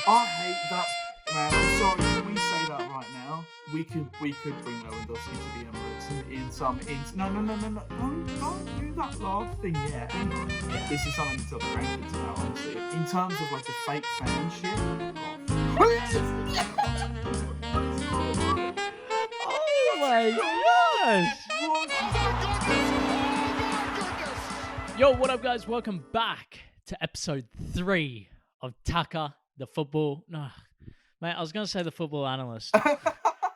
I hate that, man. I'm sorry, can we say that right now? We could bring Lewandowski to the Emirates no, don't do that laugh thing yet. Hang on. Yeah, this is something to tell the grandkids about, honestly. In terms of like the fake fan shit, oh my gosh! Yo, what up, guys? Welcome back to episode 3 of TACA, the football. No, mate, I was going to say the football analyst.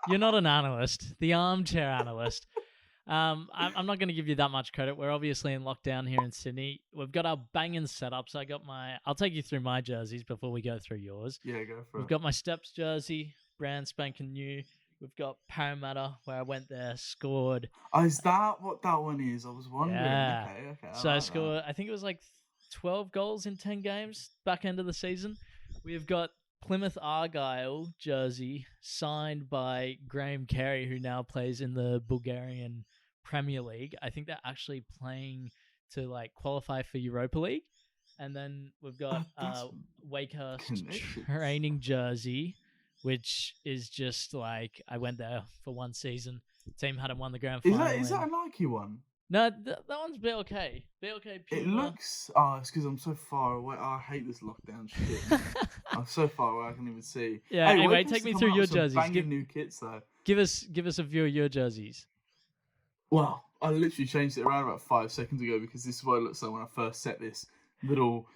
You're not an analyst, the armchair analyst. I'm not going to give you that much credit. We're obviously in lockdown here in Sydney. We've got our banging setups. I'll take you through my jerseys before we go through yours. Yeah, go for it. We've got my Stepzz jersey, brand spanking new. We've got Parramatta, where I went there, scored. Oh, is that what that one is? I was wondering. Yeah. Okay. So I scored, I think it was like 12 goals in 10 games back end of the season. We've got Plymouth Argyle jersey signed by Graham Carey, who now plays in the Bulgarian Premier League. I think they're actually playing to like qualify for Europa League. And then we've got Wakehurst training jersey, which is just like, I went there for one season. Team hadn't won the grand final. Is that a Nike one? No, that one's BLK. BLK Puma. It looks... it's because I'm so far away. I hate this lockdown shit. I'm so far away I can't even see. Yeah, hey, anyway, take me through your jerseys. Banging new kits, though. Give us a view of your jerseys. Well, I literally changed it around about 5 seconds ago because this is what it looks like when I first set this little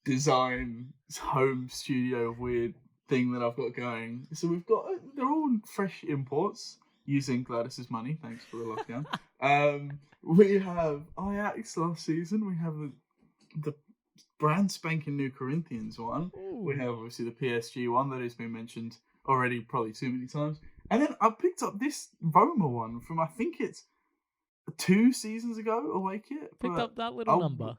design home studio weird thing that I've got going. So we've got... They're all fresh imports using Gladys's money. Thanks for the lockdown. We have Ajax last season. We have the brand spanking new Corinthians one. Ooh. We have obviously the PSG one that has been mentioned already probably too many times. And then I picked up this Roma one from, I think it's 2 seasons ago, away kit. Picked up that little number.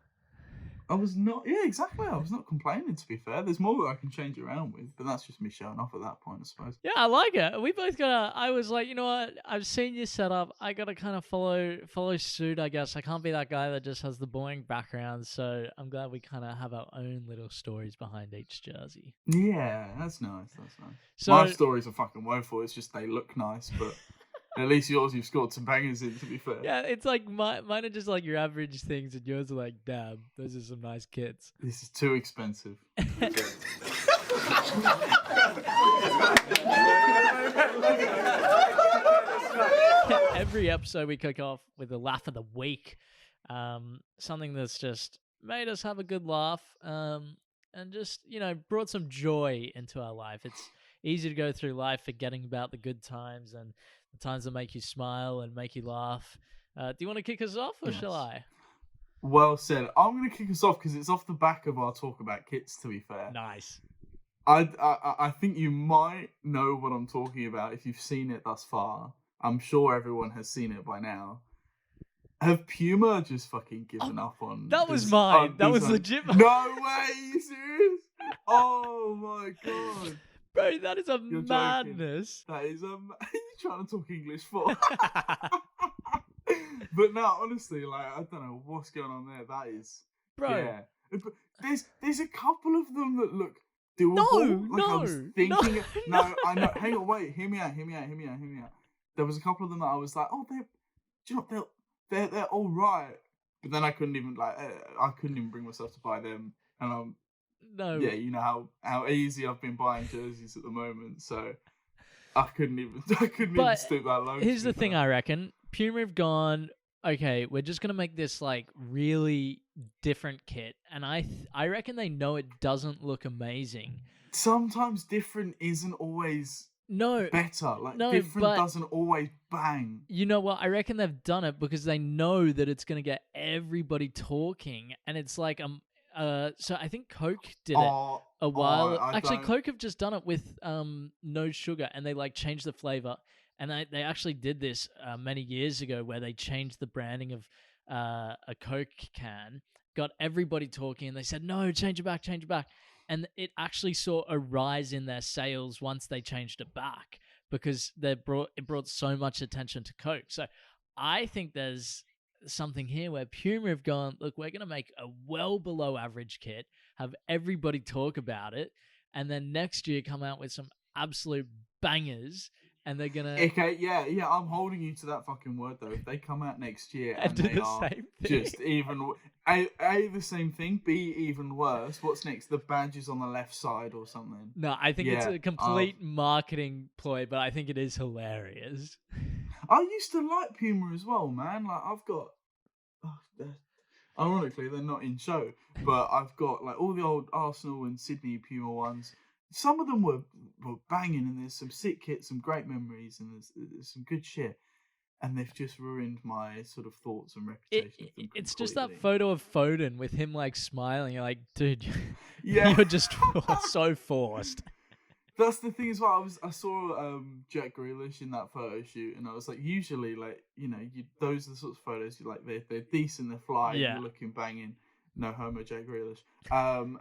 I was not, yeah, exactly. I was not complaining, to be fair. There's more that I can change around with, but that's just me showing off at that point, I suppose. Yeah, I like it. We both I was like, you know what? I've seen you set up. I got to kind of follow suit, I guess. I can't be that guy that just has the boring background, so I'm glad we kind of have our own little stories behind each jersey. Yeah, that's nice. So, my stories are fucking woeful. It's just they look nice, but... At least yours, you've scored some bangers in, to be fair. Yeah, it's like mine are just like your average things, and yours are like, damn, those are some nice kits. This is too expensive. Every episode we kick off with a laugh of the week. Something that's just made us have a good laugh and just, brought some joy into our life. It's easy to go through life forgetting about the good times and the times that make you smile and make you laugh. Do you want to kick us off or shall I? Well said. I'm going to kick us off because it's off the back of our talk about kits, to be fair. Nice. I think you might know what I'm talking about if you've seen it thus far. I'm sure everyone has seen it by now. Have Puma just fucking given up on... That was mine. That was legit. No way! Are you serious? Oh my god. Bro, that is madness. That is are you trying to talk English for? But no, honestly, like, I don't know what's going on there. That is... Bro. Yeah. But there's a couple of them that look doable. No, I know. Hang on, wait. Hear me out. There was a couple of them that I was like, oh, they're all right. But then I couldn't even bring myself to buy them. And no. Yeah, you know how easy I've been buying jerseys at the moment, so I couldn't even stoop that low. Here's the thing, I reckon Puma have gone, okay, we're just gonna make this like really different kit, and I reckon they know it doesn't look amazing. Sometimes different isn't always better. Like different doesn't always bang. You know what? I reckon they've done it because they know that it's gonna get everybody talking, and it's like so I think Coke did it a while. Actually, Coke have just done it with no sugar, and they like changed the flavor. And they actually did this many years ago, where they changed the branding of a Coke can, got everybody talking, and they said, "No, change it back." And it actually saw a rise in their sales once they changed it back because it brought so much attention to Coke. So I think there's something here where Puma have gone, look, we're going to make a well below average kit, have everybody talk about it, and then next year come out with some absolute bangers, and they're gonna yeah, I'm holding you to that fucking word though. If they come out next year and do they the are same thing. just even A, the same thing, B, even worse, what's next? The badges on the left side or something? No, I think it's a complete marketing ploy, but I think it is hilarious. I used to like Puma as well, man. Like I've got ironically, they're not in show, but I've got like all the old Arsenal and Sydney Puma ones. Some of them were banging, and there's some sick kits, some great memories, and there's some good shit. And they've just ruined my sort of thoughts and reputation. It's just that photo of Foden with him like smiling. You're like, dude, yeah, you're just so forced. That's the thing as well. I saw Jack Grealish in that photo shoot, and I was like, usually, like, you know, those are the sorts of photos you like. They're decent, they're flying, you're looking banging. No homo, Jack Grealish. And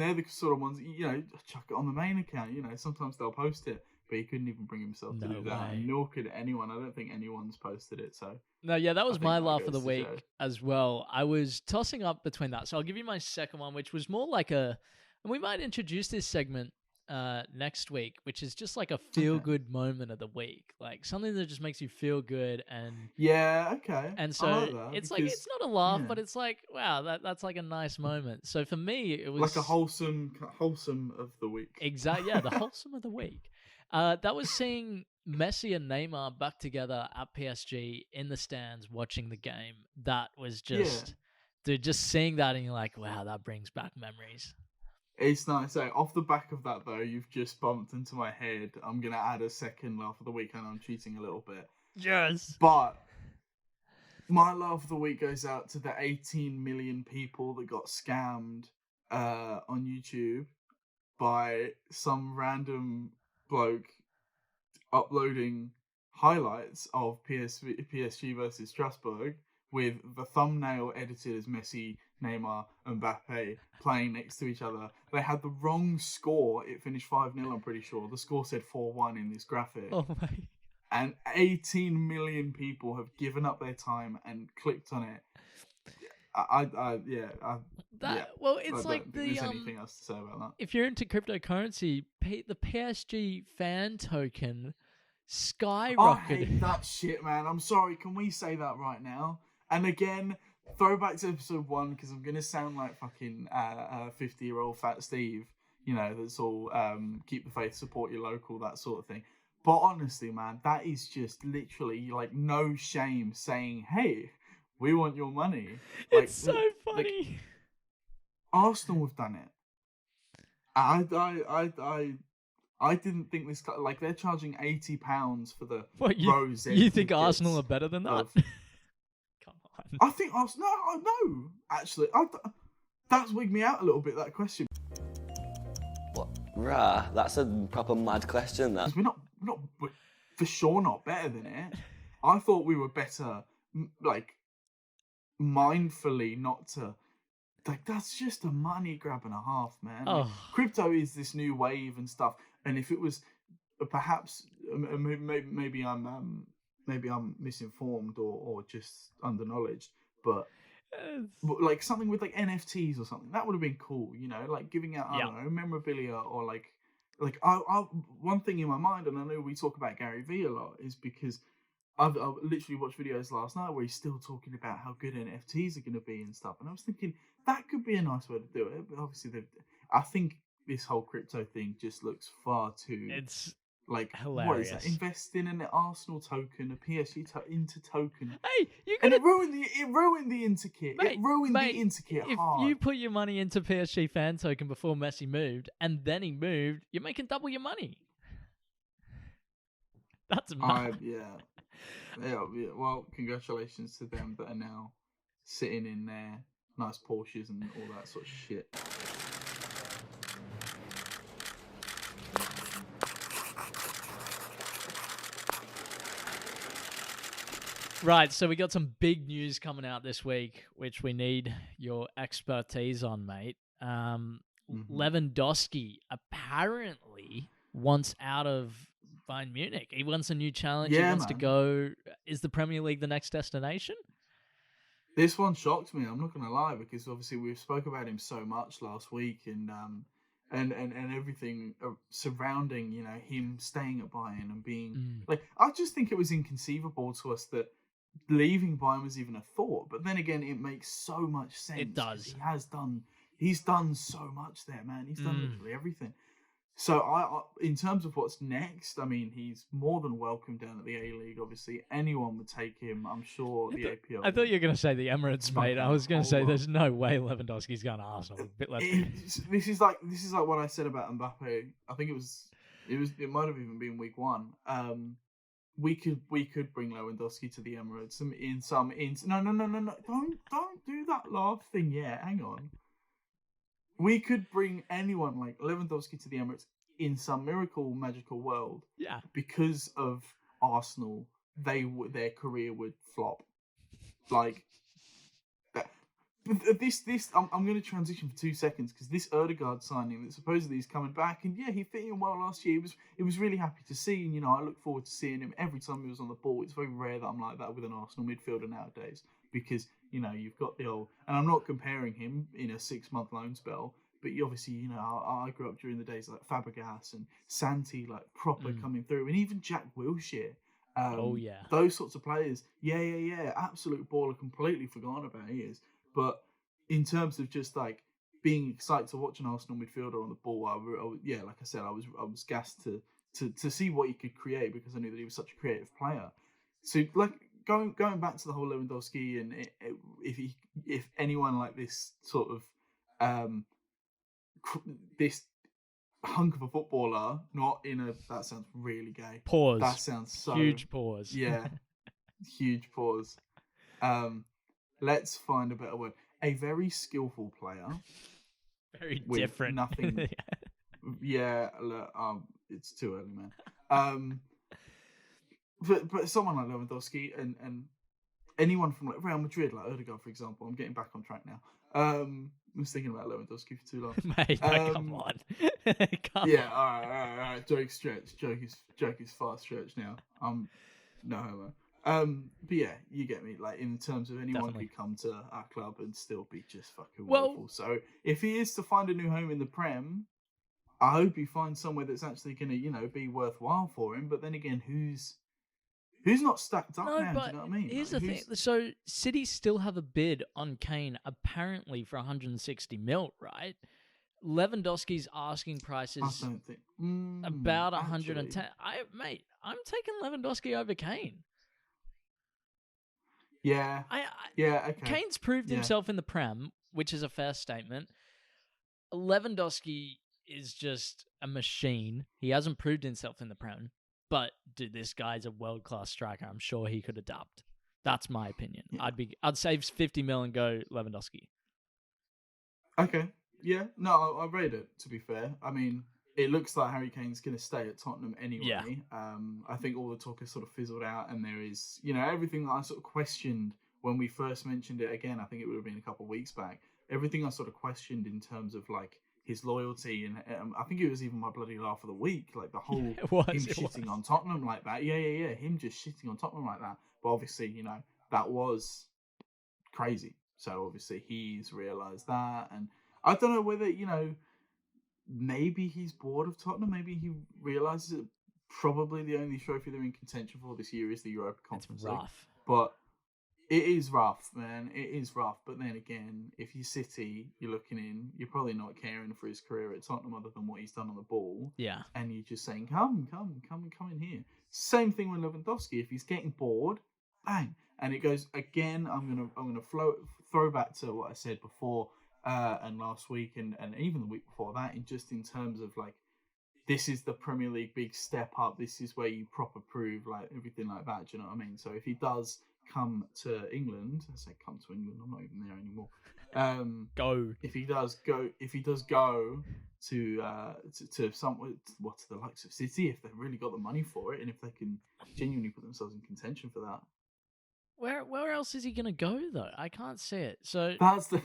they're the sort of ones, you know, chuck it on the main account. You know, sometimes they'll post it, but he couldn't even bring himself to do that. And nor could anyone. I don't think anyone's posted it. So no, yeah, that was my laugh of the week as well. I was tossing up between that. So I'll give you my second one, which was more like and we might introduce this segment next week, which is just like a feel-good moment of the week, like something that just makes you feel good. And and so it's like, it's not a laugh, but it's like, wow, that's like a nice moment. So for me, it was like a wholesome of the week. Exactly, yeah, the wholesome of the week. That was seeing Messi and Neymar back together at PSG in the stands watching the game. That was just, dude, just seeing that and you're like, wow, that brings back memories. It's nice. So off the back of that, though, you've just bumped into my head. I'm going to add a second laugh of the week, and I'm cheating a little bit. Yes. But my laugh of the week goes out to the 18 million people that got scammed on YouTube by some random bloke uploading highlights of PSG versus Strasbourg with the thumbnail edited as Messi, Neymar, and Mbappe playing next to each other. They had the wrong score. It finished 5-0, I'm pretty sure. The score said 4-1 in this graphic. Oh my. And 18 million people have given up their time and clicked on it. Well, it's like there's anything else to say about that. If you're into cryptocurrency, the PSG fan token skyrocketed. I hate that shit, man. I'm sorry. Can we say that right now? And again, throwback to episode 1, because I'm going to sound like fucking 50-year-old fat Steve, you know, that's all keep the faith, support your local, that sort of thing. But honestly, man, that is just literally like no shame saying, hey, we want your money. Like, it's so funny. Like, Arsenal have done it. I didn't think this, like, they're charging £80 for the rose. You think Arsenal are better than that? Come on. I think Arsenal. No, actually, that's wigged me out a little bit. That question. What? Rah, that's a proper mad question. That we're for sure not better than it. I thought we were better, like, mindfully not to. Like, that's just a money grab and a half, man. Oh. Like, crypto is this new wave and stuff. And if it was, perhaps maybe I'm misinformed or just underknowleded, but like something with like NFTs or something that would have been cool, you know, like giving out I don't know, memorabilia or like I one thing in my mind, and I know we talk about Gary Vee a lot, is because I've literally watched videos last night where he's still talking about how good NFTs are going to be and stuff, and I was thinking that could be a nice way to do it, but obviously I think this whole crypto thing just looks far too. It's like hilarious. What is that? Invest in an Arsenal token, a PSG Inter token. Hey, and it ruined the Inter kit. It ruined the Inter kit hard. If you put your money into PSG fan token before Messi moved, and then he moved, you're making double your money. That's mad. Yeah. Well, congratulations to them that are now sitting in their nice Porsches and all that sort of shit. Right, so we got some big news coming out this week, which we need your expertise on, mate. Lewandowski apparently wants out of Bayern Munich. He wants a new challenge. He wants to go. Is the Premier League the next destination? This one shocked me. I'm not going to lie, because obviously we spoke about him so much last week, and and everything surrounding, you know, him staying at Bayern and being like, I just think it was inconceivable to us that leaving Bayern was even a thought. But then again, it makes so much sense. It does. He's done so much there, man. He's done literally everything. So I, in terms of what's next, I mean, he's more than welcome down at the A-League. Obviously, anyone would take him. I'm sure the APL. I thought you were going to say the Emirates, mate. I was going to say there's no way Lewandowski's going to Arsenal. This is like what I said about Mbappe. I think it might have even been week 1. We could bring Lewandowski to the Emirates no, don't do that laugh thing yet. Hang on. We could bring anyone like Lewandowski to the Emirates in some miracle, magical world. Yeah. Because of Arsenal, their career would flop. Like that. But I'm going to transition for 2 seconds because this Ødegaard signing that supposedly is coming back, and yeah, he fit in well last year. It was really happy to see, and you know, I look forward to seeing him every time he was on the ball. It's very rare that I'm like that with an Arsenal midfielder nowadays because, you know, you've got the old, and I'm not comparing him in a 6-month loan spell, but you obviously, you know, I grew up during the days like Fabregas and Santi, like proper coming through, and even Jack Wilshere. Those sorts of players. Yeah. Absolute baller, completely forgotten about he is. But in terms of just like being excited to watch an Arsenal midfielder on the ball, like I said, I was gassed to see what he could create because I knew that he was such a creative player. So like going back to the whole Lewandowski, and if anyone like this sort of this hunk of a footballer, not in a, that sounds really gay. Pause. That sounds so huge pause. Yeah, huge pause. Let's find a better word. A very skillful player. Very different. Nothing. Yeah, look, it's too early, man. But someone like Lewandowski and anyone from like Real Madrid, like Ødegaard, for example. I'm getting back on track now. I was thinking about Lewandowski for too long. Mate, come on. Yeah, all right. Joke stretch. Joke is fast stretch now. No homo. But yeah, you get me. Like in terms of anyone who come to our club and still be just fucking woeful. So if he is to find a new home in the Prem, I hope he finds somewhere that's actually going to, you know, be worthwhile for him. But then again, who's not stacked up now? Do you know what I mean? Here's the thing. So City still have a bid on Kane, apparently for 160 mil, right? Lewandowski's asking price is about 110. I'm taking Lewandowski over Kane. Yeah. Okay. Kane's proved himself in the Prem, which is a fair statement. Lewandowski is just a machine. He hasn't proved himself in the Prem, but dude, this guy's a world-class striker. I'm sure he could adapt. That's my opinion. Yeah. I'd save 50 mil and go Lewandowski. Okay. Yeah. No, I rate it, to be fair. I mean, it looks like Harry Kane's going to stay at Tottenham anyway. Yeah. I think all the talk has sort of fizzled out, and there is, you know, everything that I sort of questioned when we first mentioned it again. I think it would have been a couple of weeks back. Everything I sort of questioned in terms of like his loyalty, and I think it was even my bloody laugh of the week, like the whole shitting on Tottenham like that. Yeah. Him just shitting on Tottenham like that. But obviously, you know, that was crazy. So obviously he's realised that, and I don't know whether, you know, maybe he's bored of Tottenham. Maybe he realises that probably the only trophy they're in contention for this year is the Europa Conference League. Rough. But it is rough, man. It is rough. But then again, if you're City, you're looking in, you're probably not caring for his career at Tottenham other than what he's done on the ball. Yeah. And you're just saying, come in here. Same thing with Lewandowski. If he's getting bored, bang. And it goes again. I'm gonna throw back to what I said before. And last week and even the week before that, in terms of like, this is the Premier League big step up. This is where you proper prove like everything like that. Do you know what I mean? So if he does come to England, I say come to England, I'm not even there anymore. If he does go to somewhere, to the likes of City, if they've really got the money for it, and if they can genuinely put themselves in contention for that. Where else is he gonna go though? I can't see it. So that's the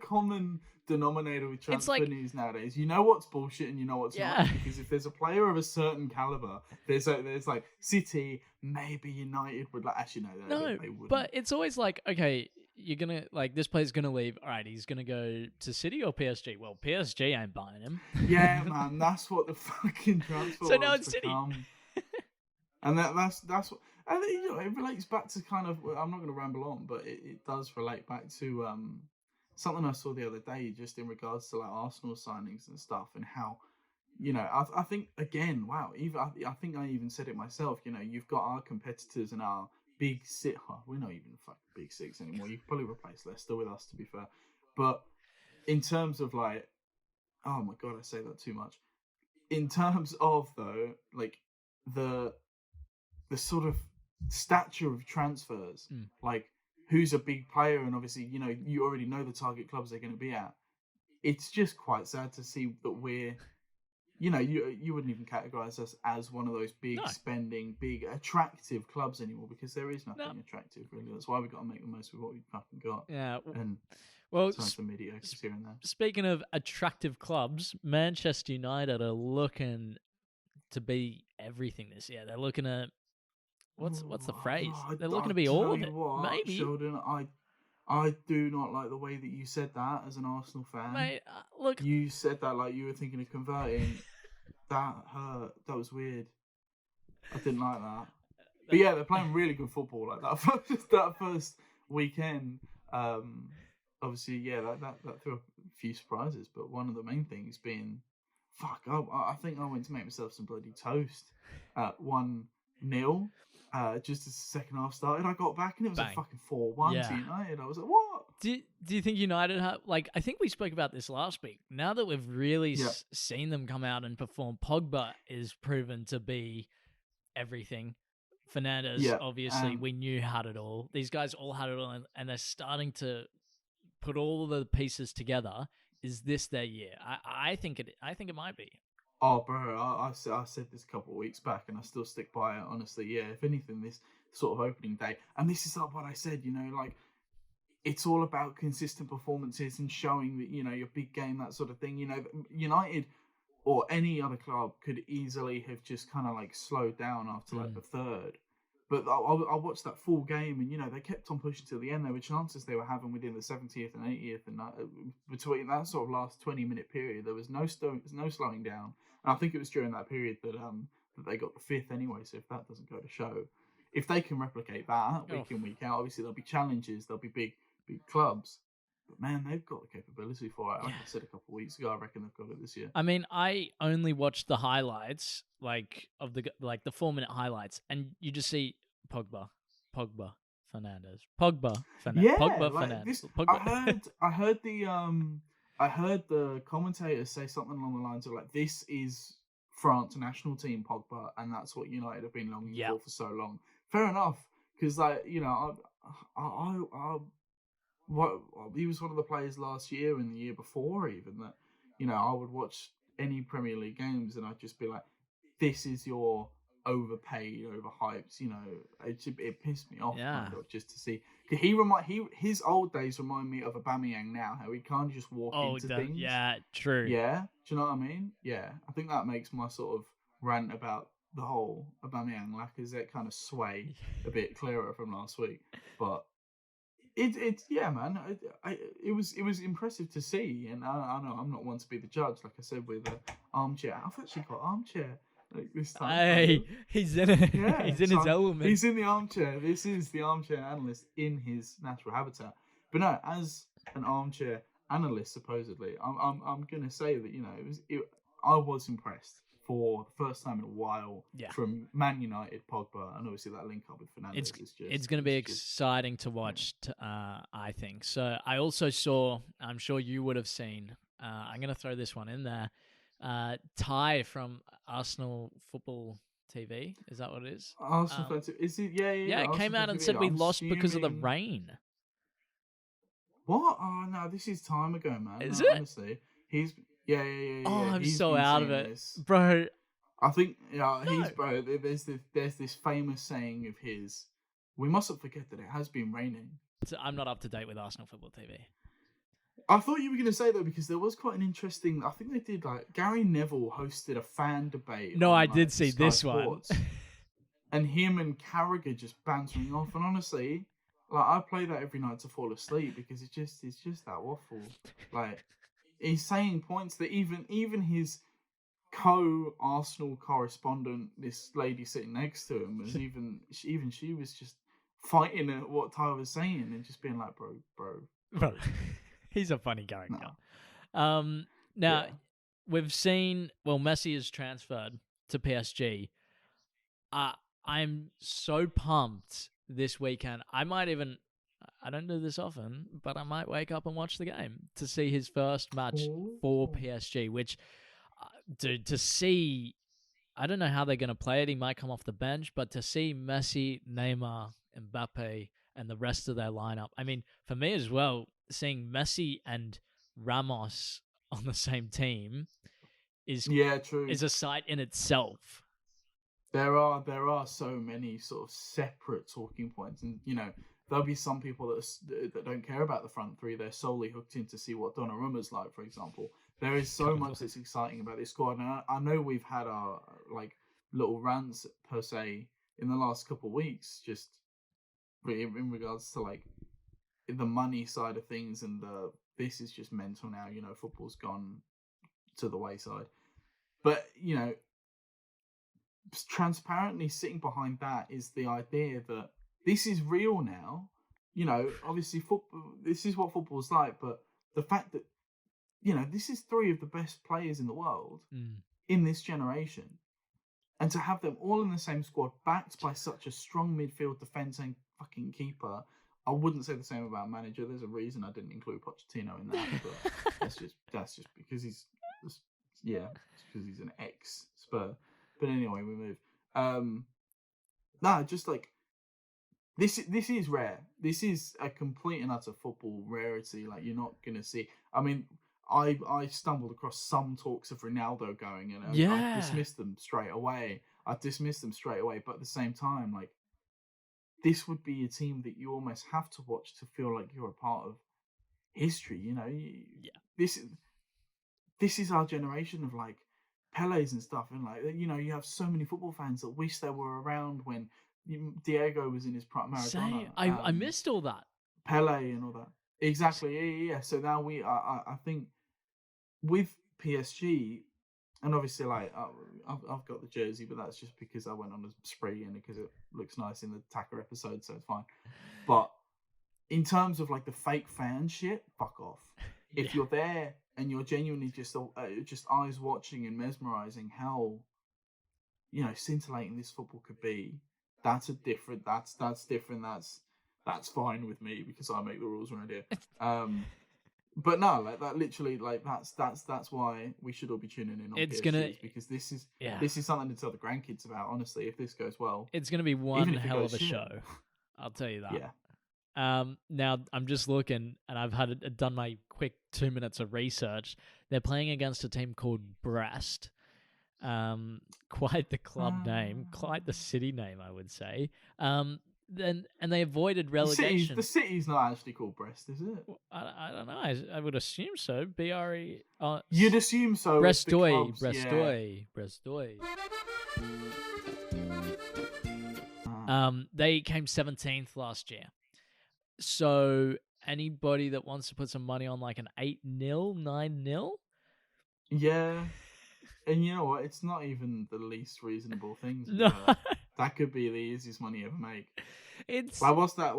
common denominator with transfer news nowadays. You know what's bullshit and you know what's not, because if there's a player of a certain caliber, there's like City, maybe United would like actually no, they would. But it's always like, okay, you're gonna like this player's gonna leave. All right, he's gonna go to City or PSG. Well, PSG ain't buying him. Yeah, man, that's what the fucking transfer. So now it's City. And that's what, and it relates back to kind of. I'm not going to ramble on, but it does relate back to something I saw the other day, just in regards to like Arsenal signings and stuff, and how, I think again, wow, I think I even said it myself. You've got our competitors and our big six. Oh, we're not even fucking big six anymore. You could probably replace Leicester with us, to be fair. But in terms of like, oh my god, I say that too much. In terms of though, like the sort of stature of transfers, like who's a big player, and obviously, you already know the target clubs they're going to be at. It's just quite sad to see that we're, you wouldn't even categorize us as one of those big spending, big attractive clubs anymore, because there is nothing attractive really. That's why we've got to make the most of what we've fucking got. Yeah. And well, some mediocres here and there. Speaking of attractive clubs, Manchester United are looking to be everything this year. They're looking at what's the phrase? They're looking to be all of it. Maybe. Sheldon, I do not like the way that you said that as an Arsenal fan. Mate, look. You said that like you were thinking of converting. That hurt. That was weird. I didn't like that. But yeah, they're playing really good football. Like that first weekend. Obviously, yeah, that threw a few surprises. But one of the main things being, I think I went to make myself some bloody toast at 1-0. Just as the second half started, I got back and it was a fucking 4-1 to United. I was like, what? Do you think United have, like, I think we spoke about this last week. Now that we've really seen them come out and perform, Pogba is proven to be everything. Fernandes, obviously, we knew had it all. These guys all had it all, and they're starting to put all of the pieces together. Is this their year? I think it might be. Oh, bro, I said this a couple of weeks back, and I still stick by it, honestly. Yeah, if anything, this sort of opening day, and this is like what I said, like, it's all about consistent performances and showing that, your big game, that sort of thing. United or any other club could easily have just kind of, like, slowed down after, like, the third. But I watched that full game, and, they kept on pushing till the end. There were chances they were having within the 70th and 80th, and between that sort of last 20-minute period, there was no slowing down. And I think it was during that period that they got the fifth anyway. So if that doesn't go to show, if they can replicate that week in, week out, obviously there'll be challenges, there'll be big clubs. But man, they've got the capability for it. Like I said a couple of weeks ago, I reckon they've got it this year. I mean, I only watched the highlights, of the 4-minute highlights, and you just see Pogba, Fernandes, Pogba, Fernandes, yeah, Pogba, like Fernandes. This, Pogba. I heard the commentators say something along the lines of like, this is France national team Pogba, and that's what United have been longing for so long. Fair enough, because like, he was one of the players last year and the year before even that, I would watch any Premier League games and I'd just be like, this is your overpaid, overhyped, it pissed me off kind of, just to see. His old days remind me of Aubameyang now, how he can't just walk into things. Yeah, true. Yeah, do you know what I mean? Yeah, I think that makes my sort of rant about the whole Aubameyang Lacazette kind of sway a bit clearer from last week. But it was impressive to see, and I know I'm not one to be the judge, like I said with Armchair. I've actually got Armchair. Like this time. Hey, he's in it. Yeah, he's in his element. He's in the armchair. This is the Armchair Analyst in his natural habitat. But no, as an Armchair Analyst, supposedly, I'm gonna say that I was impressed for the first time in a while from Man United, Pogba, and obviously that link up with Fernandes. It's going to be exciting to watch. I think so. I also saw. I'm sure you would have seen. I'm going to throw this one in there. Ty from Arsenal Football TV, is that what it is? Arsenal is it? Yeah. It came out and said we lost because of the rain. What? Oh no, this is time ago, man. Is it? Honestly, he's yeah. Oh, I'm so out of it, bro. I think he's bro. There's this famous saying of his. We mustn't forget that it has been raining. I'm not up to date with Arsenal Football TV. I thought you were going to say that because there was quite an interesting. I think they did Gary Neville hosted a fan debate. No, I did see this Sports, one. And him and Carragher just bantering off. And honestly, Like I play that every night to fall asleep because it's just that waffle. Like he's saying points that even his co-Arsenal correspondent, this lady sitting next to him, was even she was just fighting at what Ty was saying and just being like, bro. He's a funny character. No. Now we've seen Messi is transferred to PSG. I'm so pumped this weekend. I don't do this often, but I might wake up and watch the game to see his first match for PSG, which, dude, to see, I don't know how they're going to play it. He might come off the bench, but to see Messi, Neymar, Mbappe, and the rest of their lineup, I mean, for me as well, seeing Messi and Ramos on the same team is a sight in itself. There are so many sort of separate talking points, and there'll be some people that don't care about the front three. They're solely hooked in to see what Donnarumma's like, for example. There is so much that's exciting about this squad, and I know we've had our little rants per se in the last couple of weeks, just in regards to the money side of things, and this is just mental now. Football's gone to the wayside, but transparently sitting behind that is the idea that this is real now. Obviously football, this is what football's like, but the fact that this is three of the best players in the world in this generation, and to have them all in the same squad backed by such a strong midfield, defense, and fucking keeper. I wouldn't say the same about manager. There's a reason I didn't include Pochettino in that, but that's just because he's an ex-Spur. But anyway, we move. This is rare. This is a complete and utter football rarity. You're not gonna see. I mean, I stumbled across some talks of Ronaldo going, and I dismissed them straight away. But at the same time, this would be a team that you almost have to watch to feel like you're a part of history. This is our generation of Pele's and stuff, and you have so many football fans that wish they were around when Diego was in his prime. Maradona, I missed all that. Pele and all that. Exactly. Yeah. So now I think with PSG, and obviously I've got the jersey, but that's just because I went on a spree and because it looks nice in the TACA episode, so it's fine. But in terms of the fake fan shit, fuck off. If you're there and you're genuinely just eyes watching and mesmerizing how scintillating this football could be, that's different. That's that's fine with me because I make the rules when I do. But no, that literally that's why we should all be tuning in on PSGs, because this is something to tell the grandkids about. Honestly, if this goes well, it's gonna be one hell of a show. I'll tell you that. Yeah. Now I'm just looking, and I've done my quick 2 minutes of research. They're playing against a team called Brest. Quite the club name, quite the city name, I would say. And they avoided relegation. The city's not actually called Brest, is it? I don't know. I would assume so. BRE. You'd assume so. Brestoy. They came 17th last year. So anybody that wants to put some money on an 8-0, 9-0? Yeah. And you know what? It's not even the least reasonable thing. No. That could be the easiest money you ever make. It's what's that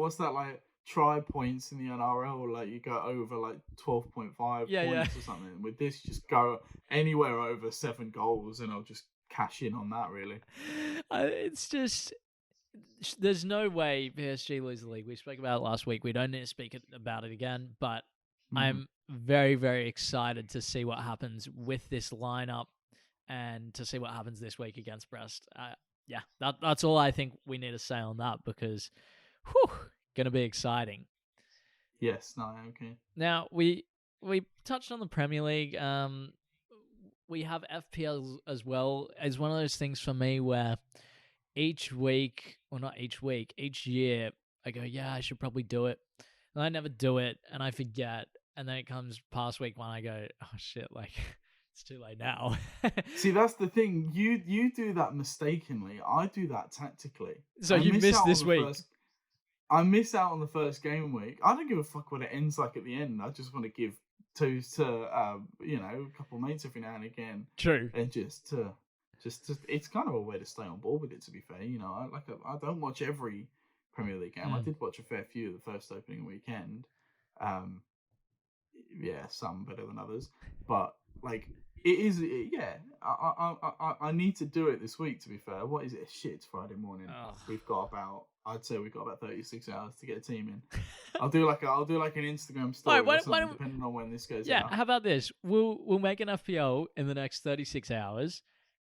try points in the NRL? You go over 12.5 points or something. With this, just go anywhere over 7 goals, and I'll just cash in on that. Really, it's just there's no way PSG lose the league. We spoke about it last week. We don't need to speak about it again. But I'm very, very excited to see what happens with this lineup and to see what happens this week against Brest. That's all I think we need to say on that, because going to be exciting. Yes, no, okay. Now, we touched on the Premier League. We have FPL as well. It's one of those things for me where each year, I go, I should probably do it. And I never do it, and I forget. And then it comes past week one, I go, oh shit, it's too late now. See, that's the thing. You do that mistakenly. I do that tactically. So you missed this week. I miss out on the first game week. I don't give a fuck what it ends like at the end. I just want to give twos to a couple of mates every now and again. True. And just it's kind of a way to stay on board with it. To be fair, I don't watch every Premier League game. I did watch a fair few the first opening weekend. Some better than others, but like it is. I need to do it this week. To be fair, what is it? Shit, it's Friday morning. I'd say we've got about 36 hours to get a team in. I'll do like an Instagram story or something, depending on when this goes out. Yeah, how about this? We'll make an FPL in the next 36 hours,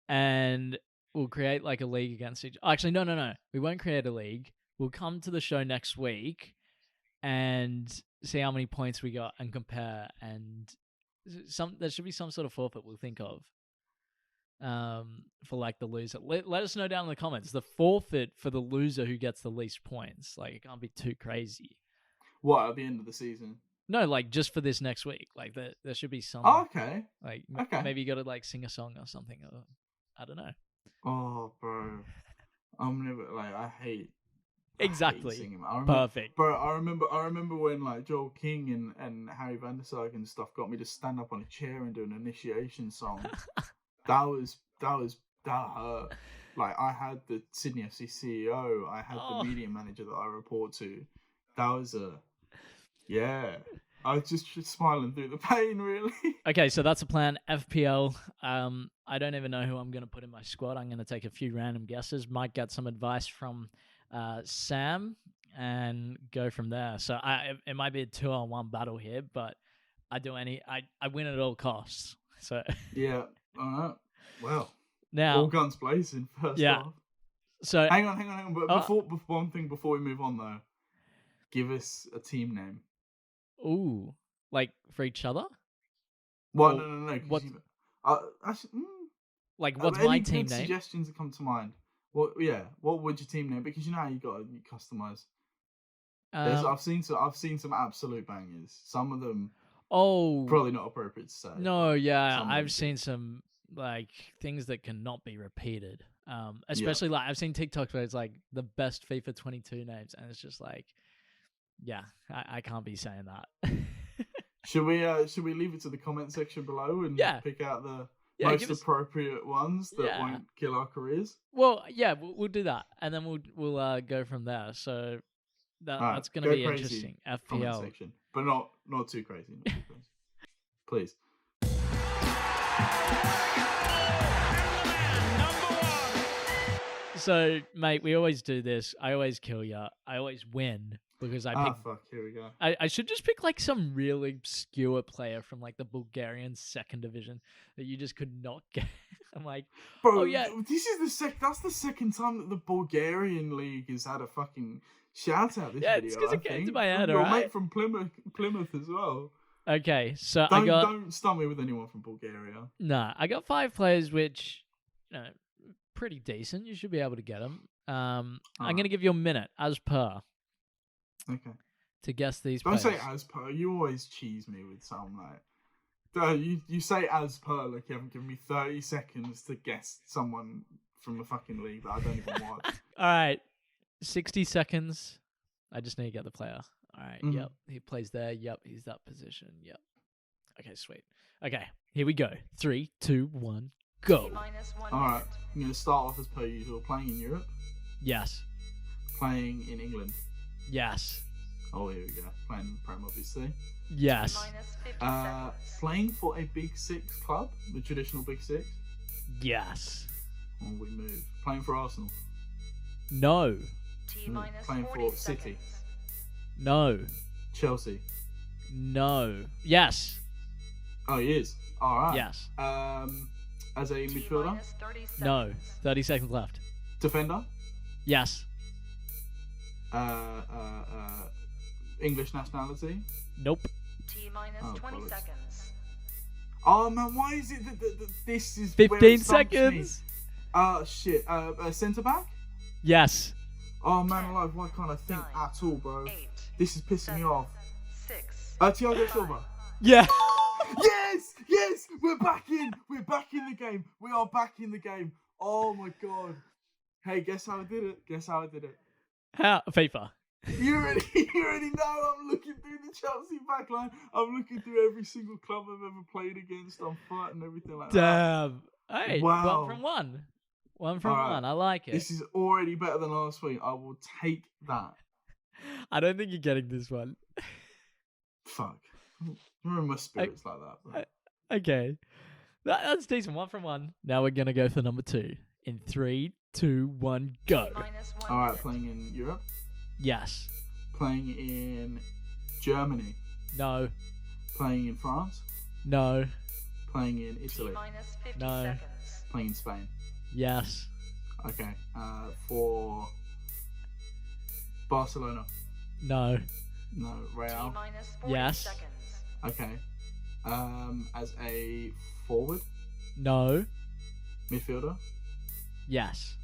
and we'll create like a league against each. Actually, no. We won't create a league. We'll come to the show next week and see how many points we got and compare. And there should be some sort of forfeit we'll think of. For like the loser. Let us know down in the comments the forfeit for the loser who gets the least points. Like, it can't be too crazy. What, at the end of the season? No, like just for this next week. Like there should be some. Oh, okay. Like maybe you got to like sing a song or something. Or, I don't know. Oh, bro, I'm never like I hate. Exactly. I hate singing. Perfect. Bro, I remember when like Joel King and Harry Van der Sark and stuff got me to stand up on a chair and do an initiation song. That hurt. Like, I had the Sydney FC CEO, I had the media manager that I report to. That was I was just smiling through the pain, really. Okay, so that's a plan. FPL. I don't even know who I'm going to put in my squad. I'm going to take a few random guesses. Might get some advice from Sam and go from there. So it might be a 2-on-1 battle here, but I win at all costs. So yeah. All right. Well, now all guns blazing first half. So hang on. But before we move on though, give us a team name. Ooh, like for each other? Well, no. What? Like, what's my team name? Suggestions that come to mind. What would your team name? Because you know how you got to customize. I've seen some absolute bangers. Some of them. Oh, probably not appropriate to say. No, yeah, I've seen some like things that cannot be repeated. Especially like I've seen TikToks where it's like the best FIFA 22 names, and it's just like, yeah, I can't be saying that. Should we leave it to the comment section below and pick out the most appropriate ones that won't kill our careers? Well, yeah, we'll do that, and then we'll go from there. So that's going to be interesting. FPL section, but not too crazy. Not too crazy. Please. So, mate, we always do this. I always kill you. I always win because I pick. Fuck! Here we go. I should just pick like some really obscure player from like the Bulgarian second division that you just could not get. I'm like, bro, oh yeah, this is that's the second time that the Bulgarian league has had a fucking shout out. This video, it's because it came to my head. Your mate from Plymouth as well. Okay, so don't start me with anyone from Bulgaria. Nah, I got 5 players which, pretty decent. You should be able to get them. I'm going to give you a minute, as per. Okay. To guess these Don't players. say as per. You always cheese me with something like... You say as per like you haven't given me 30 seconds to guess someone from the fucking league that I don't even watch. All right. 60 seconds. I just need to get the player. All right. Mm-hmm. Yep. He plays there. Yep. He's that position. Yep. Okay, sweet. Okay, here we go. 3, 2, 1, go. All right. I'm going to start off as per usual. Playing in Europe. Yes. Playing in England. Yes. Oh, here we go. Playing in the Prem, obviously. Yes. Playing for a Big Six club, the traditional Big Six. Yes. Oh, we move. Playing for Arsenal. No. Playing for City. No. Chelsea. No. Yes. Oh, he is. All right. Yes. As a midfielder. No. 30 seconds left. Defender. Yes. English nationality. Nope. T-20 seconds. Oh man, why is it that this is 15 seconds? Shit. Centre back. Yes. Oh man, alive, why can't I think at all, bro? This is pissing me off. 6. Thiago Silva. Yeah. Yes, we're back in the game. We are back in the game. Oh my god. Hey, guess how I did it? How? FIFA. You already know I'm looking through the Chelsea backline. I'm looking through every single club I've ever played against. I'm fighting everything like that. Damn. Hey, Wow. 1 from 1. 1 from All right. 1. I like it. This is already better than last week. I will take that. I don't think you're getting this one. Fuck. You're in my spirits like that, bro. Okay. That's decent. 1 from 1. Now we're going to go for number 2. In 3, 2, 1, go. All right, playing in Europe. Yes. Playing in Germany. No. Playing in France. No. Playing in Italy. No. Playing in Spain. Yes. Okay. For Barcelona. No. No. Real. Yes. Okay. As a forward. No. Midfielder. Yes.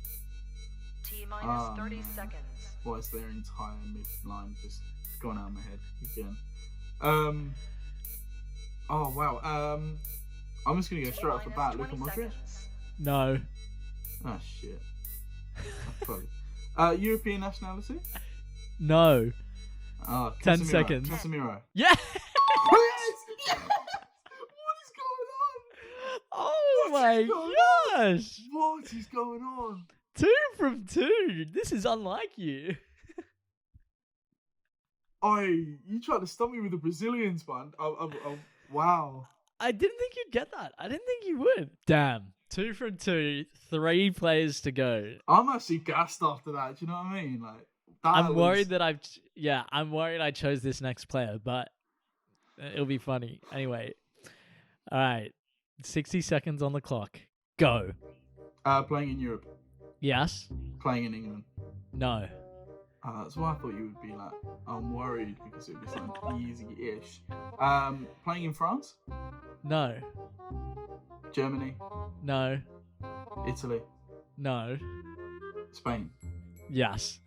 T-minus 30 seconds. Why is their entire midline just gone out of my head again? Oh wow. I'm just gonna go straight off the bat. Luka Modric. No. Ah shit. European nationality. No. 10 Casemiro. seconds. Casemiro. Yeah. Yes! What is going on? Oh What my is going gosh. What is going on? 2 from 2. This is unlike you. You tried to stump me with the Brazilians, man. Wow. I didn't think you'd get that. I didn't think you would. Damn. 2 from 2. 3 players to go. I'm actually gassed after that. Do you know what I mean? Like, I'm worried that I'm worried I chose this next player, but it'll be funny. Anyway. All right. 60 seconds on the clock. Go. Playing in Europe. Yes. Playing in England. No. That's why I thought you would be like, I'm worried because it would be something easy-ish. Playing in France? No. Germany? No. Italy? No. Spain? Yes.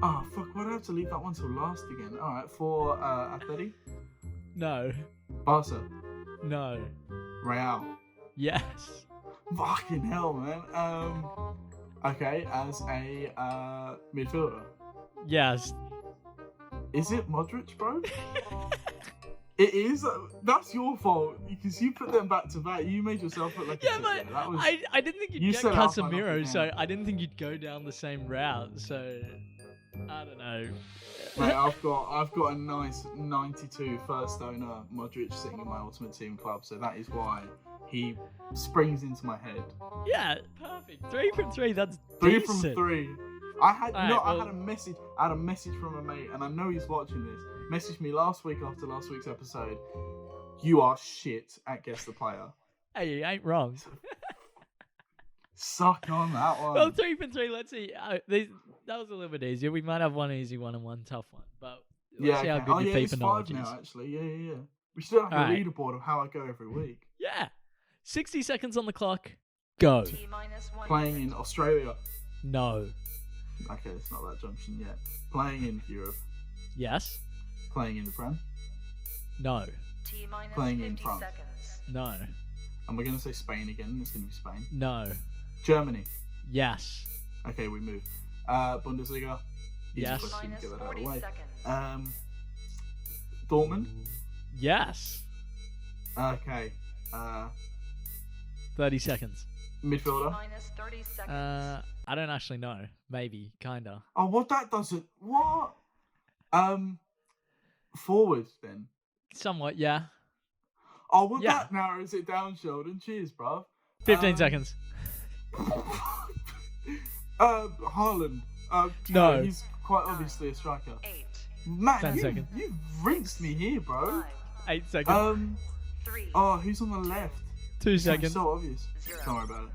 Oh, fuck, why'd I have to leave that one till last again? Alright, for Atleti? No. Barca? No. Real? Yes. Fucking hell, man. Okay, as a midfielder. Yes. Is it Modric, bro? It is. That's your fault because you put them back to back. You made yourself look like Yeah, a but shit. That was, I didn't think you you'd get set it up like Casemiro, that, so yeah. I didn't think you'd go down the same route. So I don't know. Mate, I've got a nice 92 first owner Modric sitting in my ultimate team club, so that is why he springs into my head. Yeah, perfect. 3 from 3. That's 3 decent. from 3. I had All right, I had a message. I had a message from a mate, and I know he's watching this. Messaged me last week after last week's episode. You are shit at guess the player. Hey, you ain't wrong. Suck on that one. Well, 3 from 3. Let's see. That was a little bit easier. We might have one easy one and one tough one, but let's see how good your it's FIFA 5 knowledge now, is. actually. Yeah. We still have a Alright. leaderboard of how I go every week. Yeah. 60 seconds on the clock. Go. T-minus 1 Playing in minute. Australia. No. Okay, it's not that junction yet. Playing in Europe. Yes. Playing in the Prem. No. T-minus Playing in 50 France. seconds. No. And we're going to say Spain again. It's going to be Spain. No. Germany. Yes. Okay, we move. Bundesliga. Easy Yes. question, T-minus get that out of 40 the way. seconds. Dortmund. Yes. Okay. 30 seconds. Midfielder. T-minus 30 seconds. I don't actually know. Maybe. Kinda. Oh, what that doesn't. What? Forward then. Somewhat, yeah. Oh, well, Yeah. that narrows it down, Sheldon. Cheers, bruv. 15 seconds. Haaland. No. He's quite obviously a striker. 8, Man, 10 you, seconds. you rinsed me here, bro. 5, 8 seconds. 3, Who's on the left? 2 It's seconds. so obvious. 0. Don't worry about it.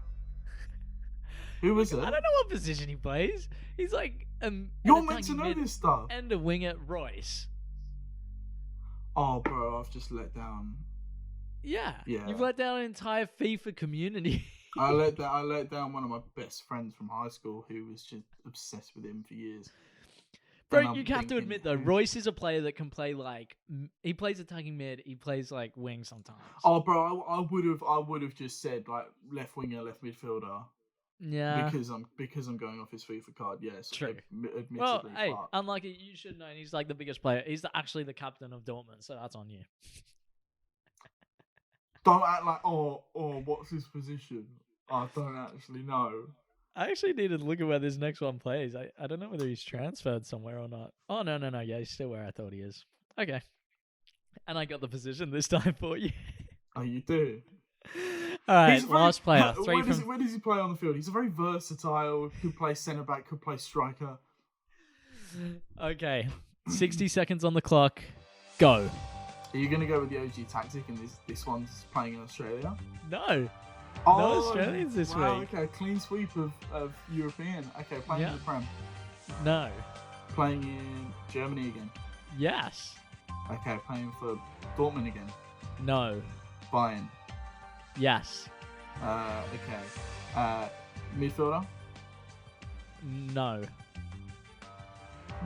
Who was it? I don't know what position he plays. He's like an You're meant to attacking know mid this stuff. and a winger, Royce. Oh, bro, I've just let down. Yeah. Yeah. You've let down an entire FIFA community. I let down one of my best friends from high school who was just obsessed with him for years. And Bro, I'm you have to thinking, admit though, Royce is a player that can play like he plays attacking mid, he plays like wing sometimes. Oh, bro, I would have just said like left winger, left midfielder. Yeah. Because I'm going off his FIFA card. Yes. True. Admittedly. Well, hey, but unlucky. You should know he's like the biggest player. He's actually the captain of Dortmund, so that's on you. don't act like what's his position? I don't actually know. I actually need to look at where this next one plays. I don't know whether he's transferred somewhere or not. Oh, no. Yeah, he's still where I thought he is. Okay. And I got the position this time for you. Oh, you do? All right, last player. Where does he play on the field? He's a very versatile. Could play centre back. Could play striker. Okay, 60 seconds on the clock. Go. Are you going to go with the OG tactic and this one's playing in Australia? No. Oh, No Australians this week. Okay, clean sweep of European. Okay, playing in the Prem. No. Playing in Germany again. Yes. Okay, playing for Dortmund again. No. Bayern. Yes. Okay. Midfielder? No.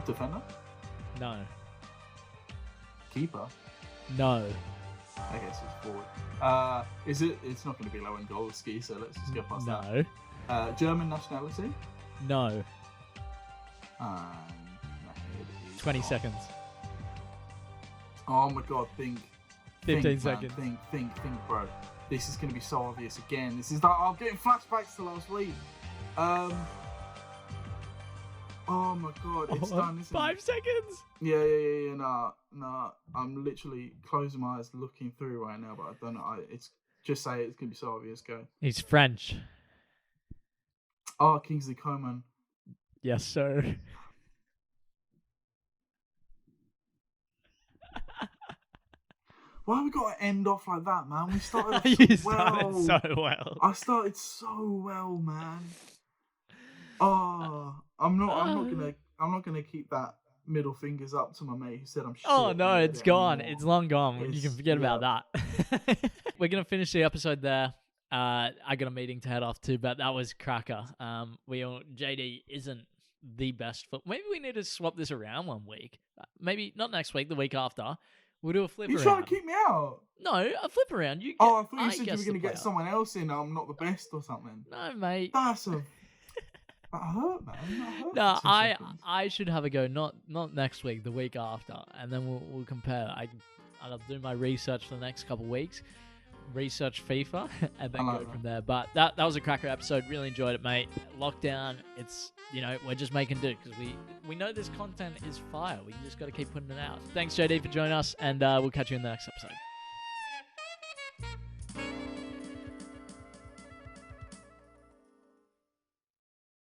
Defender? No. Keeper? No. Okay, so it's forward. It's not going to be Lewandowski, so let's just go past No. that. German nationality? No. And 20 seconds. Oh my god, think. 15 seconds. Think, bro. This is going to be so obvious again. This is like, I'm getting flashbacks to last week. Oh my god, it's done, isn't 5 it? seconds. Yeah. Nah. I'm literally closing my eyes, looking through right now, but I don't know. It's just say it's going to be so obvious. Go. He's French. Oh, Kingsley Coman. Yes, sir. Why we got to end off like that, man? We started off You so started well. so well. I started so well, man. Oh, I'm not gonna keep that middle fingers up to my mate who said I'm shit. Oh no, it's gone. It's long gone. You can forget yeah. about that. We're gonna finish the episode there. I got a meeting to head off to, but that was cracker. JayDee isn't the best maybe we need to swap this around one week. Maybe not next week, the week after. We'll do a flip around. You trying to keep me out? No, a flip around. You. I thought you said you guess were going the to get player. someone else in. I'm not the best or something. No, mate. That hurt, man. That hurt No, for 2 seconds. I should have a go. Not next week, the week after, and then we'll compare. I'll do my research for the next couple of weeks. Research FIFA and then go from there. But that was a cracker episode. Really enjoyed it, mate. Lockdown. It's we're just making do because we know this content is fire. We just got to keep putting it out. Thanks, JayDee, for joining us, and we'll catch you in the next episode.